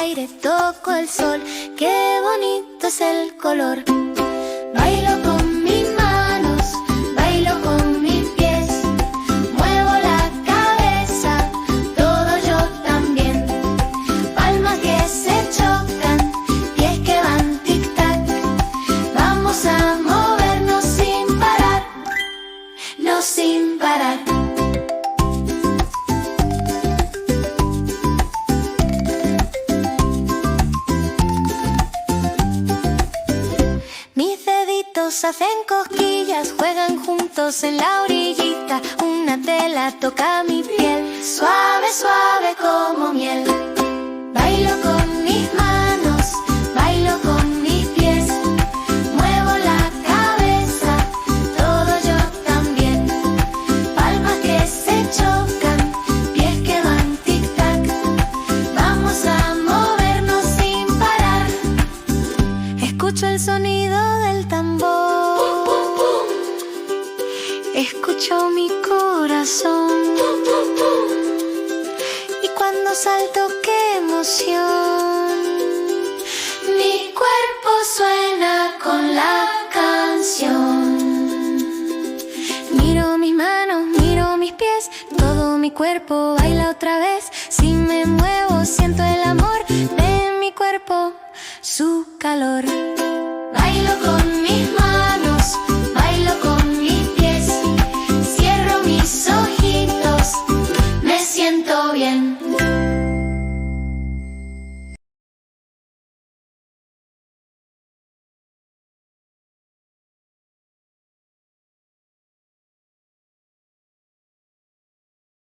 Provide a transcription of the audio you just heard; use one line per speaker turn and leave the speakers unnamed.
aire, toco el sol, qué bonito es el color. Bailo con mis manos, bailo con mis pies, muevo la cabeza, todo yo también. Palmas que se chocan, pies que van tic-tac, vamos a movernos sin parar, no sin parar. Mis deditos hacen cosquillas, juegan juntos en la orillita. Una tela toca mi piel, suave, suave como miel. Bailo con mis manos, bailo con mis pies, muevo la cabeza, todo yo también. Palmas que se chocan, pies que van tic-tac, vamos a movernos sin parar. Escucho el sonido del tambor, escucho mi corazón, y cuando salto qué emoción. Mi cuerpo suena con la canción. Miro mis manos, miro mis pies, todo mi cuerpo baila otra vez. Si me muevo siento el amor de mi cuerpo, su calor. Bailo con